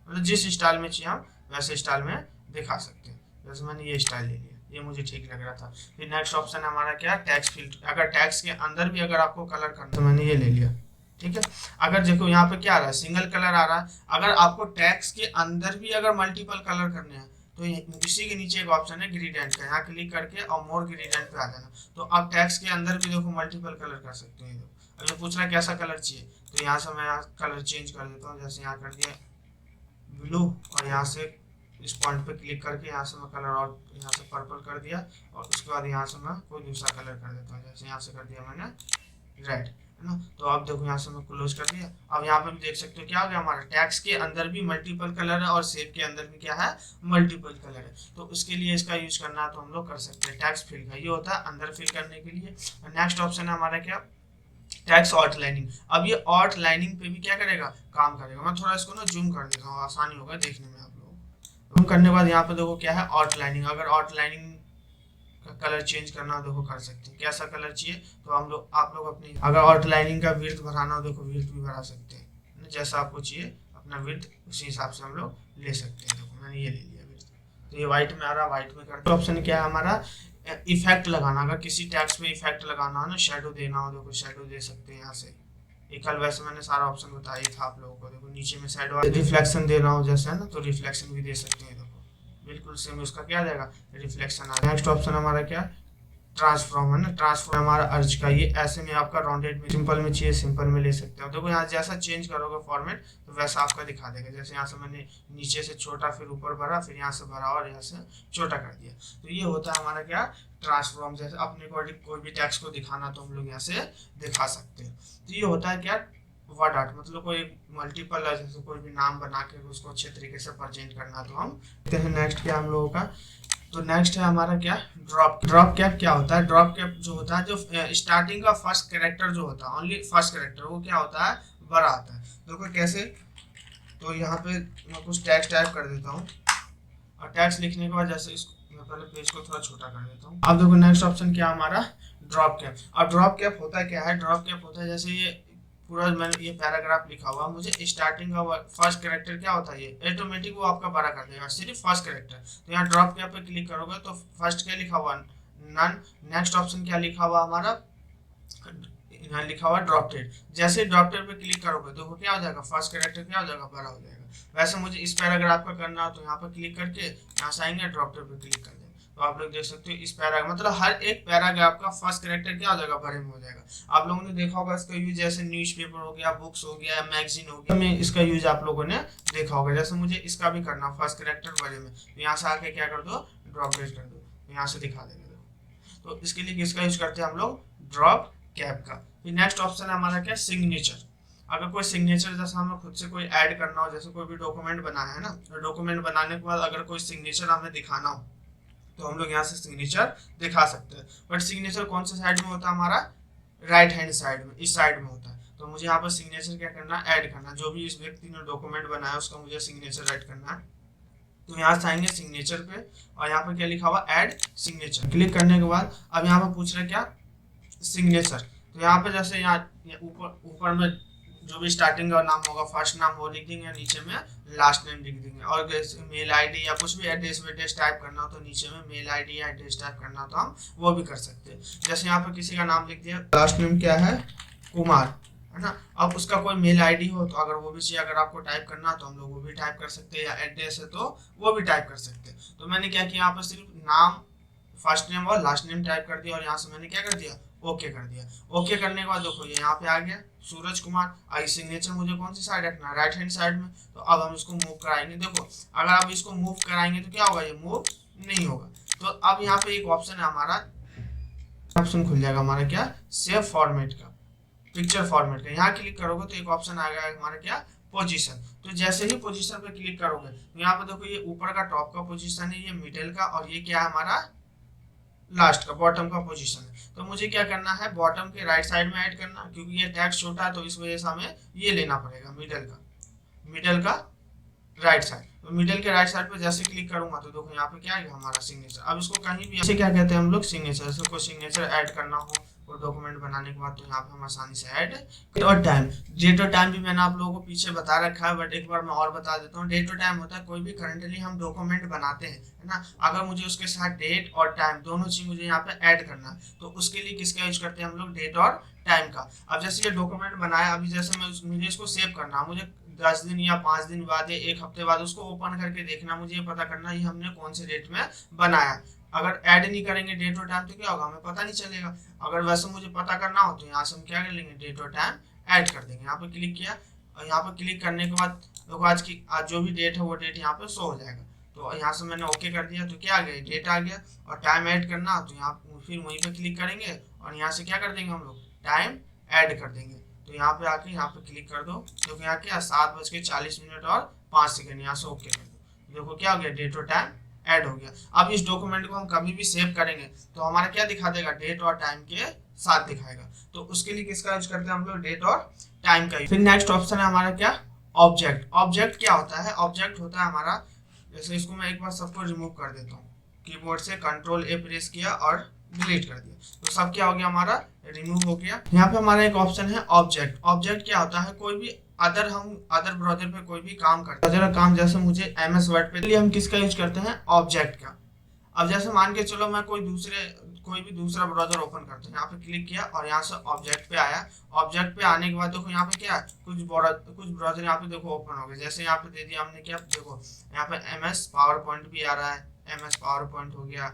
मतलब जिस स्टाइल में चाहिए हम वैसे स्टाइल में दिखा सकते हैं। जैसे मैंने ये स्टाइल ले लिया, ये मुझे ठीक लग रहा था। फिर नेक्स्ट ऑप्शन हमारा क्या, टैक्स फील्ड। अगर टैक्स के अंदर भी अगर आपको कलर करना तो मैंने ये ले लिया, ठीक है। अगर देखो यहाँ पे क्या आ रहा है, सिंगल कलर आ रहा है। अगर आपको टैक्स के अंदर भी अगर मल्टीपल कलर करने हैं तो इसी के नीचे एक ऑप्शन है ग्रेडिएंट का, यहाँ क्लिक करके और मोर ग्रेडिएंट पे आ जाना। तो आप टैक्स के अंदर भी देखो मल्टीपल कलर कर सकते हैं। अगर पूछ रहा है कैसा कलर चाहिए, तो यहाँ से मैं कलर चेंज कर देता हूँ। जैसे यहाँ कर दिया ब्लू, और यहाँ से इस पॉइंट पे क्लिक करके यहाँ से मैं कलर और यहाँ से पर्पल कर दिया, और उसके बाद यहाँ से मैं कोई दूसरा कलर कर देता हूँ। जैसे यहाँ से कर दिया मैंने रेड, है ना। तो आप देखो यहाँ से मैं क्लोज कर दिया। अब यहाँ पे भी देख सकते हो क्या हो गया, हमारा टैक्स के अंदर भी मल्टीपल कलर है और सेव के अंदर भी क्या है, मल्टीपल कलर है। तो उसके लिए इसका यूज करना है तो हम लोग कर सकते हैं। टैक्स फिल का ये होता है अंदर फिल करने के लिए। नेक्स्ट ऑप्शन है हमारा क्या, टैक्स आउटलाइनिंग। अब ये आउटलाइनिंग पे भी क्या करेगा, काम करेगा। मैं थोड़ा इसको ना जूम कर देता हूँ, आसानी होगा देखने में आप लोगों। जूम करने के बाद यहाँ पे देखो क्या है, आउटलाइनिंग। अगर आउटलाइनिंग कलर चेंज करना देखो कर सकते हैं, कैसा कलर चाहिए तो हम लोग आप लोग अपनी, अगर आउटलाइनिंग का विड्थ बढ़ाना हो देखो विड्थ भी बढ़ा सकते हैं, जैसा आपको चाहिए अपना विड्थ उसी हिसाब से हम लोग ले सकते हैं। देखो मैंने ये ले लिया विड्थ, तो ये व्हाइट में आ रहा है, व्हाइट में करते हैं। ऑप्शन क्या है हमारा, इफेक्ट लगाना। अगर किसी टैक्स में इफेक्ट लगाना हो ना, शेडो देना हो, देखो शेडो दे सकते हैं यहाँ से। ये कल वैसे मैंने सारा ऑप्शन बताया था आप लोगों को। देखो नीचे में शेडो, रिफ्लेक्शन दे रहा हूँ जैसे है ना, तो रिफ्लेक्शन भी दे सकते हैं। बिल्कुल सेम उसका क्या आ जाएगा, रिफ्लेक्शन आ जाएगा। नेक्स्ट ऑप्शन हमारा क्या, ट्रांसफॉर्म है ना। ट्रांसफॉर्म हमारा अर्ज का, ये ऐसे में आपका राउंडेड में, सिंपल में चाहिए सिंपल में ले सकते हो। देखो यहाँ जैसा चेंज करोगे फॉर्मेट तो वैसा आपका दिखा देगा। जैसे यहाँ से मैंने नीचे से छोटा फिर ऊपर भरा, फिर यहाँ से भरा और यहाँ से छोटा कर दिया। तो ये होता है हमारा क्या, ट्रांसफॉर्म। जैसे अपने कोई भी टेक्स्ट को दिखाना तो हम लोग यहाँ से दिखा सकते हैं। तो ये होता है क्या, वर्ड आर्ट। मतलब कोई मल्टीपल जैसे कोई भी नाम बना के उसको अच्छे तरीके से प्रेजेंट करना, तो हम देखते हैं। नेक्स्ट क्या हम लोगों का, तो नेक्स्ट है हमारा क्या, ड्रॉप। ड्रॉप कैप क्या होता है, ड्रॉप कैप जो होता है, जो स्टार्टिंग का फर्स्ट कैरेक्टर जो होता है, ओनली फर्स्ट कैरेक्टर, वो क्या होता है, बड़ा आता है। देखो कैसे, तो यहाँ पे मैं कुछ टैक्स टाइप कर देता हूँ, और टैक्स लिखने के बाद जैसे इसको मैं पहले पेज को थोड़ा छोटा कर देता हूँ। अब देखो नेक्स्ट ऑप्शन क्या हमारा, ड्रॉप कैप। अब ड्रॉप कैप होता है क्या है, ड्रॉप कैप होता है जैसे ये पूरा मैंने ये पैराग्राफ लिखा हुआ, मुझे स्टार्टिंग का फर्स्ट कैरेक्टर क्या होता है, ये ऑटोमेटिक वो आपका बड़ा कर देगा, सिर्फ फर्स्ट कैरेक्टर। तो यहाँ ड्रॉप कैप पे क्लिक करोगे तो फर्स्ट क्या लिखा हुआ, नन। नेक्स्ट ऑप्शन क्या लिखा हुआ हमारा, यहाँ लिखा हुआ ड्रॉपटेड। जैसे ड्रॉपटेड पे क्लिक करोगे तो वो क्या हो जाएगा, फर्स्ट कैरेक्टर क्या हो जाएगा, बड़ा हो जाएगा। वैसे मुझे इस पैराग्राफ का करना हो तो यहाँ पर क्लिक करके यहाँ से आएंगे, ड्रॉपटेड पे क्लिक कर देंगे तो आप लोग देख सकते हो इस पैराग्राफ मतलब हर एक पैराग्राफ का फर्स्ट कैरेक्टर क्या हो जाएगा, बड़े में हो जाएगा। आप लोगों ने देखा होगा इसका यूज, जैसे न्यूज़पेपर हो गया, बुक्स हो गया, मैगजीन हो गया, में इसका यूज आप लोगों ने देखा होगा। जैसे मुझे इसका भी करना फर्स्ट कैरेक्टर बड़े में, तो यहाँ से आके क्या कर दो, ड्रॉप कैप कर दो, यहाँ से दिखा देंगे। तो इसके लिए किसका यूज करते हैं हम लोग, ड्रॉप कैप का। फिर नेक्स्ट ऑप्शन है हमारा क्या, सिग्नेचर। अगर कोई सिग्नेचर जैसे हमें खुद से कोई ऐड करना हो, जैसे कोई भी डॉक्यूमेंट बनाया है ना, तो डॉक्यूमेंट बनाने के बाद अगर कोई सिग्नेचर हमें दिखाना हो तो हम लोग यहाँ से सिग्नेचर दिखा सकते हैं। बट सिग्नेचर कौन से साइड में होता है हमारा, राइट हैंड साइड में, इस साइड में होता है। तो मुझे यहाँ पर सिग्नेचर क्या करना, ऐड करना, जो भी इस व्यक्ति ने डॉक्यूमेंट बनाया उसका मुझे सिग्नेचर ऐड करना है। तो यहाँ से आएंगे सिग्नेचर पे और यहाँ पर क्या लिखा हुआ, ऐड सिग्नेचर। क्लिक करने के बाद अब यहाँ पर पूछ रहे क्या, सिग्नेचर। तो यहाँ पे जैसे यहाँ ऊपर में जो भी स्टार्टिंग का नाम होगा, फर्स्ट नाम वो लिख देंगे, नीचे में लास्ट नेम लिख देंगे। और मेल आईडी या कुछ भी एड्रेस वेड्रेस टाइप करना हो तो नीचे में मेल आईडी या एड्रेस टाइप करना हो तो हम वो भी कर सकते हैं। जैसे यहाँ पर किसी का नाम लिख दिया, लास्ट नेम क्या है, कुमार, है ना। अब उसका कोई मेल आईडी हो तो अगर वो भी चाहिए, अगर आपको टाइप करना तो हम लोग वो भी टाइप कर सकते हैं, या एड्रेस है तो वो भी टाइप कर सकते हैं। तो मैंने क्या किया, यहाँ पर सिर्फ नाम, फर्स्ट नेम और लास्ट नेम टाइप कर दिया और यहाँ से मैंने क्या कर दिया, ओके कर दिया। ओके करने के बाद देखो ये यहाँ पे आ गया सूरज कुमार। आई सिग्नेचर मुझे कौन सी साइड रखना है, राइट हैंड साइड में। तो अब हम इसको मूव कराएंगे। देखो अगर आप इसको मूव कराएंगे तो क्या होगा, ये मूव नहीं होगा। तो अब यहाँ पे एक ऑप्शन है हमारा, ऑप्शन खुल जाएगा हमारा क्या, सेव फॉर्मेट का, पिक्चर फॉर्मेट का। यहाँ क्लिक करोगे तो एक ऑप्शन आएगा हमारा क्या, पोजीशन। तो जैसे ही पोजीशन पे क्लिक करोगे तो यहाँ पे देखो ये ऊपर का टॉप का पोजीशन है, ये मिडिल का, और ये क्या है हमारा लास्ट का, बॉटम का पोजीशन है। तो मुझे क्या करना है, बॉटम के राइट साइड में ऐड करना, क्योंकि ये टेक्स्ट छोटा है तो इस वजह से हमें ये लेना पड़ेगा, मिडिल का राइट साइड। तो मिडिल के राइट साइड पे जैसे क्लिक करूंगा तो देखो यहाँ पे क्या है हमारा सिग्नेचर। अब इसको कहीं भी ऐसे क्या कहते हैं हम लोग, सिग्नेचर। इसको कोई सिग्नेचर ऐड करना हो और डॉक्यूमेंट बनाने के बाद तो यहाँ पे हम आसानी से ऐड। और टाइम, डेट और टाइम भी मैंने आप लोगों को पीछे बता रखा है, बट एक बार मैं और बता देता हूँ। डेट और टाइम होता है कोई भी करंटली हम डॉक्यूमेंट बनाते हैं, है ना, अगर मुझे उसके साथ डेट और टाइम दोनों चीज मुझे यहाँ पे ऐड करना है तो उसके लिए किसका यूज करते हैं हम लोग, डेट और टाइम का। अब जैसे ये डॉक्यूमेंट बनाया, अभी जैसे मुझे इसको सेव करना, मुझे 10 दिन या 5 दिन बाद या 1 हफ्ते बाद उसको ओपन करके देखना, मुझे ये पता करना ये हमने कौन से डेट में बनाया। अगर ऐड नहीं करेंगे डेट और टाइम तो क्या होगा, हमें पता नहीं चलेगा। अगर वैसे मुझे पता करना हो तो यहाँ से हम क्या कर लेंगे, डेट और टाइम ऐड कर देंगे। यहाँ पे क्लिक किया और यहाँ पे क्लिक करने के बाद देखो आज जो भी डेट है वो डेट यहाँ पे शो हो जाएगा। तो यहाँ से मैंने ओके कर दिया तो क्या आ गया, डेट आ गया। और टाइम ऐड करना तो यहाँ फिर वहीं पे क्लिक करेंगे और यहाँ से क्या कर देंगे हम लोग, टाइम ऐड कर देंगे। तो यहाँ पे आके यहाँ पे क्लिक कर दो, देखो यहाँ क्या 7:40 और 5 सेकंड, यहाँ से ओके कर दो। देखो क्या हो गया, डेट और टाइम ऐड हो गया। अब इस डॉक्यूमेंट को हम कभी भी सेव करेंगे तो हमारा क्या दिखा देगा, डेट और टाइम के साथ दिखाएगा। तो उसके लिए किसका यूज करते हैं हम लोग, डेट और टाइम का। फिर नेक्स्ट ऑप्शन है हमारा क्या, ऑब्जेक्ट। ऑब्जेक्ट क्या होता है, ऑब्जेक्ट होता है हमारा, जैसे इसको मैं एक बार सबको रिमूव कर देता हूँ, कीबोर्ड से Ctrl+A प्रेस किया और डिलीट कर दिया तो सब क्या हो गया, हमारा रिमूव हो गया। यहाँ पे हमारा एक ऑप्शन है ऑब्जेक्ट। ऑब्जेक्ट क्या होता है, कोई भी अदर ब्राउजर पे कोई भी काम करते हैं, काम जैसे मुझे MS वर्ड पे, लिए हम किसका यूज करते हैं, ऑब्जेक्ट का। अब जैसे मान के चलो मैं कोई भी दूसरा ब्राउजर ओपन करते हैं, यहाँ पे क्लिक किया और यहाँ से ऑब्जेक्ट पे आया। ऑब्जेक्ट पे आने के बाद देखो यहाँ पे क्या, कुछ ब्राउजर यहाँ पे देखो ओपन हो गए। जैसे यहाँ पे दे दिया हमने क्या, देखो यहाँ पे MS PowerPoint भी आ रहा है, MS PowerPoint हो गया,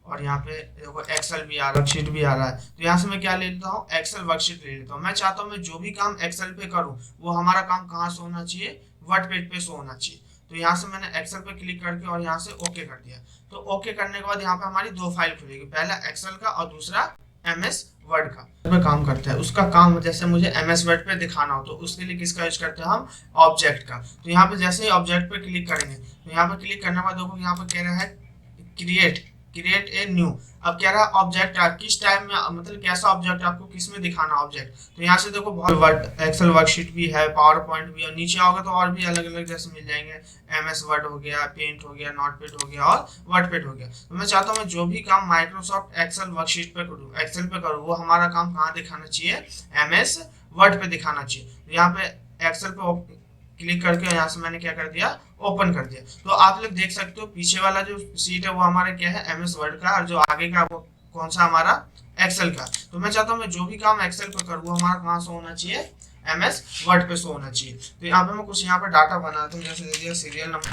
और यहाँ पे देखो एक्सेल भी आ रहा है, वर्कशीट भी आ रहा है। तो यहाँ से मैं क्या ले लेता हूँ, एक्सेल वर्कशीट ले लेता हूँ। मैं चाहता हूँ मैं जो भी काम एक्सेल पे करूँ वो हमारा काम कहाँ से होना चाहिए, वर्ड पेज पे शो होना चाहिए। तो यहाँ से मैंने एक्सेल पे क्लिक करके और यहाँ से ओके कर दिया। तो ओके करने के बाद यहाँ पे हमारी 2 फाइल खुलेगी, पहला एक्सेल का और दूसरा MS वर्ड का। पे काम करता है, उसका काम जैसे मुझे MS वर्ड पे दिखाना हो तो उसके लिए किसका यूज करते हैं हम, ऑब्जेक्ट का। तो यहाँ पे जैसे ही ऑब्जेक्ट पे क्लिक करेंगे तो यहाँ पे क्लिक करने के बाद देखो यहाँ पे कह रहा है क्रिएट ए न्यू। अब कह रहा है ऑब्जेक्ट किस टाइम में, मतलब कैसा ऑब्जेक्ट आपको किस में दिखाना ऑब्जेक्ट। तो यहाँ से देखो बहुत एक्सेल वर्कशीट भी है, पावर पॉइंट भी है, नीचे आओगे तो और भी अलग अलग जैसे मिल जाएंगे, MS वर्ड हो गया, पेंट हो गया, नोटपैड हो गया और वर्डपैड हो गया। तो मैं चाहता हूँ मैं जो भी काम माइक्रोसॉफ्ट एक्सेल वर्कशीट पे करूँ, एक्सेल पे करूँ, वो हमारा काम कहाँ दिखाना चाहिए, MS वर्ड पे दिखाना चाहिए। तो यहाँ पे एक्सेल पे क्लिक करके यहाँ से मैंने क्या कर दिया, ओपन कर दिया। तो आप लोग देख सकते हो पीछे वाला जो सीट है वो हमारा क्या है, MS वर्ड का, और जो आगे का वो कौन सा हमारा, एक्सेल का। तो मैं चाहता हूँ मैं जो भी काम एक्सेल पे करूँ वो हमारा कहाँ से होना चाहिए, MS वर्ड पे शो होना चाहिए। तो यहाँ पे मैं कुछ यहाँ पे डाटा बनाता हूँ, जैसे दे दिया serial number,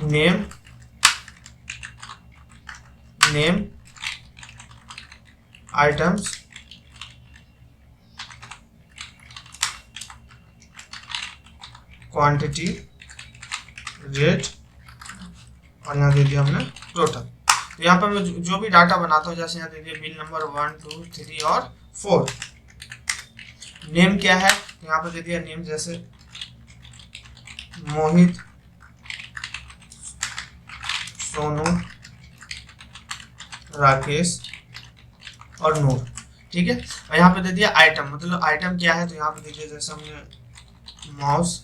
name, name items quantity rate और यहाँ दे दिया हमने टोटल। तो यहाँ पर मैं जो भी डाटा बनाता हूँ, जैसे यहाँ दे दिया बिल नंबर 1 2 3 और 4। नेम क्या है, तो यहाँ पर दे दिया नेम जैसे मोहित, सोनू, राकेश और नूर, ठीक है। और यहाँ पे दे दिया आइटम, मतलब आइटम क्या है, तो यहाँ पे दे दिया जैसे हमने माउस,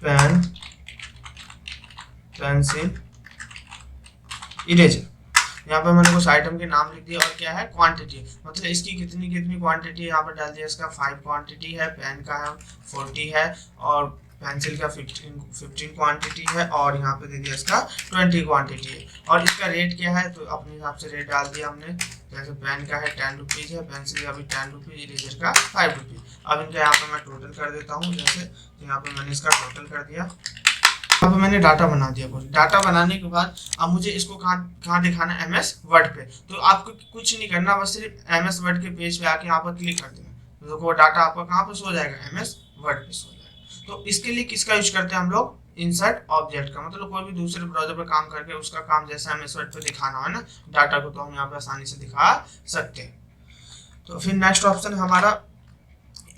पेन, पेंसिल, इरेजर। यहाँ पे मैंने कुछ आइटम के नाम लिख दिया और क्या है क्वांटिटी, मतलब इसकी कितनी कितनी क्वांटिटी यहाँ पर डाल दिया। इसका 5 क्वांटिटी है, पेन का है 40 है और पेंसिल का 15 क्वांटिटी है और यहाँ पे दे दिया इसका 20 क्वांटिटी है। और इसका रेट क्या है, तो अपने हिसाब से रेट डाल दिया हमने। जैसे पेन का है 10 रुपीज़ है, पेंसिल का भी 10 रुपीज़, इरेजर का 5 रुपीज़। अब इनका यहाँ पे मैं टोटल कर देता हूँ, जैसे तो यहाँ पे मैंने इसका टोटल कर दिया। यहाँ पे मैंने डाटा बना दिया। कुछ डाटा बनाने के बाद अब मुझे इसको कहाँ दिखाना है, MS वर्ड पे। तो आपको कुछ नहीं करना, बस सिर्फ MS वर्ड के पेज पे आके यहाँ पर क्लिक कर देना, तो देखो डाटा आपका कहाँ पे शो जाएगा, MS वर्ड पे शो जाएगा। तो इसके लिए किसका यूज करते हैं हम लोग, इंसर्ट ऑब्जेक्ट का, मतलब कोई भी दूसरे ब्राउजर पर काम करके उसका काम जैसे MS वर्ड पे दिखाना है ना डाटा को, तो हम यहाँ पे आसानी से दिखा सकते हैं। तो फिर नेक्स्ट ऑप्शन है हमारा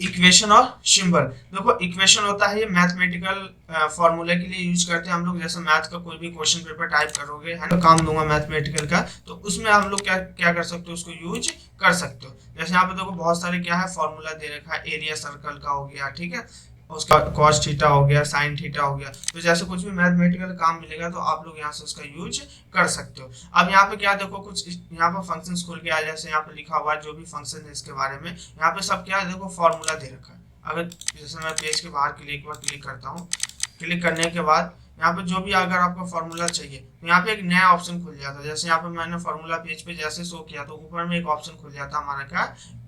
इक्वेशन और सिंबल। देखो इक्वेशन होता है ये मैथमेटिकल फॉर्मूले के लिए यूज करते हैं हम लोग। जैसे मैथ का कोई भी क्वेश्चन पेपर टाइप करोगे है ना, काम दूंगा मैथमेटिकल का, तो उसमें हम लोग क्या कर सकते हो, उसको यूज कर सकते हो। जैसे यहाँ पे देखो बहुत सारे क्या है फॉर्मूला दे रखा है, एरिया सर्कल का हो गया, ठीक है, उसका कॉस थीटा हो गया, साइन थीटा हो गया। तो जैसे कुछ भी मैथमेटिकल काम मिलेगा तो आप लोग यहाँ से उसका यूज कर सकते हो। अब यहाँ पे क्या देखो, कुछ यहाँ पर फंक्शंस खुल के आ, जैसे यहाँ पे लिखा हुआ है जो भी फंक्शन है इसके बारे में, यहाँ पे सब क्या है देखो फॉर्मूला दे रखा है। अगर जैसे मैं पेज के बाहर क्लिक करता हूँ, क्लिक करने के बाद यहाँ पे जो भी अगर आपको फॉर्मूला चाहिए तो यहाँ पे एक नया ऑप्शन खुल जाता है। जैसे यहाँ पे मैंने फॉर्मूला पेज पे जैसे शो किया तो ऊपर में एक ऑप्शन खुल जाता है हमारा क्या,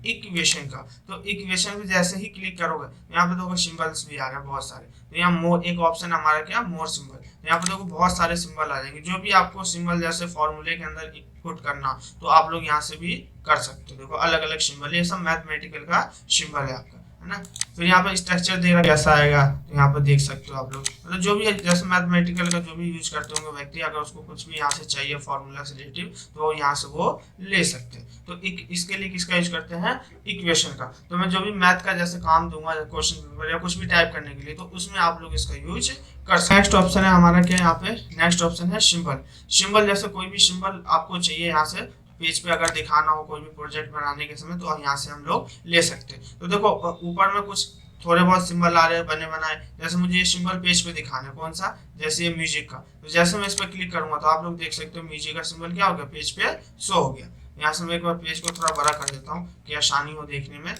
इक्वेशन का। तो इक्वेशन पे जैसे ही क्लिक करोगे तो यहाँ पे देखो सिंबल्स भी आ गए बहुत सारे। तो यहाँ मोर एक ऑप्शन हमारा क्या, मोर सिंबल। तो यहाँ पे देखो बहुत सारे सिंबल आ जाएंगे, जो भी आपको सिंबल जैसे फॉर्मूले के अंदर इनपुट करना तो आप लोग यहाँ से भी कर सकते हो। देखो अलग अलग सिंबल, ये सब मैथमेटिकल का सिंबल है आपका, है ना। फिर यहाँ पर स्ट्रक्चर दे रहा कैसा आएगा, तो यहाँ पर देख सकते हो आप लोग, मतलब जो भी जैसे मैथमेटिकल का जो भी यूज करते होंगे व्यक्ति, अगर उसको कुछ भी यहाँ से चाहिए फॉर्मूला से रिलेटिव तो वो यहाँ से वो ले सकते हैं। तो इसके लिए किसका यूज करते हैं, इक्वेशन का। तो मैं जो भी मैथ का जैसे काम दूंगा क्वेश्चन पेपर या कुछ भी टाइप करने के लिए, तो उसमें आप लोग इसका यूज कर सकते हैं। नेक्स्ट ऑप्शन है हमारा क्या, यहाँ पे नेक्स्ट ऑप्शन है सिंबल। सिंबल जैसे कोई भी सिंबल आपको चाहिए यहाँ से पेज पे अगर दिखाना हो कोई भी प्रोजेक्ट बनाने के समय, तो यहाँ से हम लोग ले सकते हैं। तो देखो ऊपर में कुछ थोड़े बहुत सिंबल आ रहे हैं बने बनाए, जैसे मुझे ये सिंबल पेज पे दिखाना है, कौन सा, जैसे ये म्यूजिक का। तो जैसे मैं इस पर क्लिक करूंगा तो आप लोग देख सकते हो म्यूजिक का सिंबल क्या हो गया, पेज पे शो हो गया। यहाँ से मैं एक बार पेज को थोड़ा बड़ा कर देता हूँ कि आसानी हो देखने में,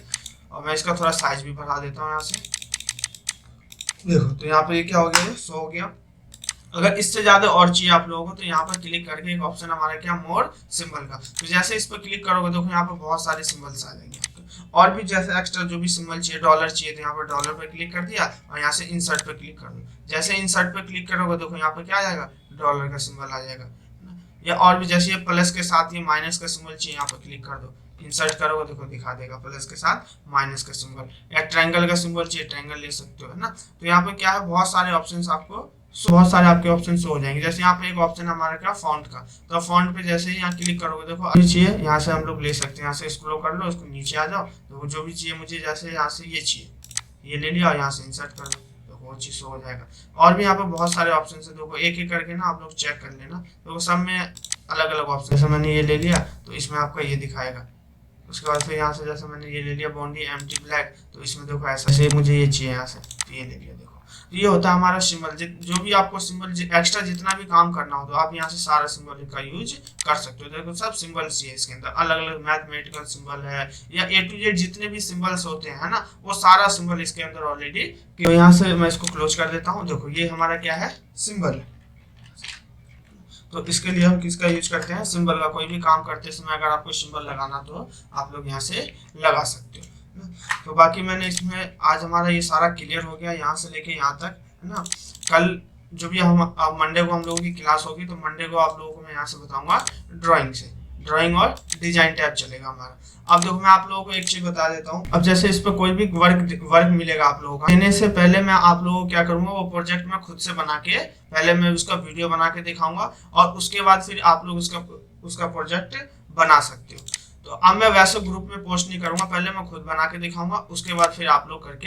और मैं इसका थोड़ा साइज भी बढ़ा देता हूँ यहाँ से। देखो तो यहाँ पे ये क्या हो गया, शो हो गया। अगर इससे ज्यादा और चाहिए आप लोगों को तो यहाँ पर क्लिक करके एक ऑप्शन हमारा क्या, मोर सिंबल का। तो जैसे इस पर क्लिक करोगे देखो यहाँ पर बहुत सारे सिंबल्स आ जाएंगे आपके। और भी जैसे एक्स्ट्रा जो भी सिंबल चाहिए, डॉलर चाहिए तो यहाँ पर डॉलर पे क्लिक कर दिया और यहाँ से इंसर्ट पे क्लिक कर दो। जैसे इंसर्ट पे क्लिक करोगे देखो यहाँ पर क्या आ जाएगा, डॉलर का सिंबल आ जाएगा। या और भी जैसे ये प्लस के साथ ये माइनस का सिंबल चाहिए, यहाँ पर क्लिक कर दो, इंसर्ट करोगे देखो दिखा देगा प्लस के साथ माइनस का सिंबल। या ट्रायंगल का सिंबल चाहिए, ट्रायंगल ले सकते हो, है ना। तो यहाँ पे क्या है, बहुत सारे ऑप्शंस आपको, बहुत सारे आपके ऑप्शन हो जाएंगे। जैसे यहाँ पे एक ऑप्शन हमारा क्या, फॉन्ट का। तो फॉन्ट पे जैसे ही यहाँ क्लिक करोगे देखो अभी चाहिए, यहाँ से हम लोग ले सकते हैं। यहाँ से स्क्रॉल कर लो, इसको नीचे आ जाओ, तो जो भी चाहिए मुझे, जैसे यहाँ से ये चाहिए, ये ले लिया और यहाँ से इंसर्ट कर दो, तो वो चीज हो जाएगा। और भी यहाँ पे बहुत सारे ऑप्शन है, देखो एक एक करके ना आप लोग चेक कर लेना, तो सब में अलग अलग ऑप्शन। जैसे मैंने ये ले लिया तो इसमें आपका ये दिखाएगा। उसके बाद फिर यहाँ से जैसे मैंने ये ले लिया बॉन्डी एम्प्टी ब्लैक, तो इसमें देखो ऐसा से मुझे ये चाहिए यहाँ से, तो ये ले लिया। देखो ये होता है हमारा सिंबल। जो भी आपको सिंबल एक्स्ट्रा जितना भी काम करना हो तो आप यहाँ से सारा सिंबल का यूज कर सकते हो। देखो सब सिंबल्स ही है इसके अंदर, अलग अलग मैथमेटिकल सिंबल है या A to Z जितने भी सिंबल्स होते हैं ना, वो सारा सिंबल इसके अंदर ऑलरेडी। तो यहाँ से मैं इसको क्लोज कर देता हूँ। देखो ये हमारा क्या है, सिंबल। तो इसके लिए हम किसका यूज करते हैं, सिंबल का। कोई भी काम करते समय अगर आपको सिंबल लगाना तो आप लोग यहाँ से लगा सकते हो। तो बाकी मैंने इसमें आज हमारा ये सारा क्लियर हो गया यहाँ से लेके यहाँ तक, है ना। कल जो भी हम अब मंडे को हम लोगों की क्लास होगी, तो मंडे को आप लोगों को मैं यहाँ से बताऊंगा ड्राइंग से, ड्राइंग और डिजाइन टैब चलेगा हमारा। अब देखो मैं आप लोगों को एक चीज बता देता हूँ। अब जैसे इस पर कोई भी वर्क मिलेगा आप लोगों का, देने से पहले मैं आप लोगों को क्या करूंगा, वो प्रोजेक्ट मैं खुद से बना के पहले मैं उसका वीडियो बना के दिखाऊंगा, और उसके बाद फिर आप लोग उसका प्रोजेक्ट बना सकते हो। तो अब मैं वैसे ग्रुप में पोस्ट नहीं करूंगा, पहले मैं खुद बना के दिखाऊंगा, उसके बाद फिर आप लोग करके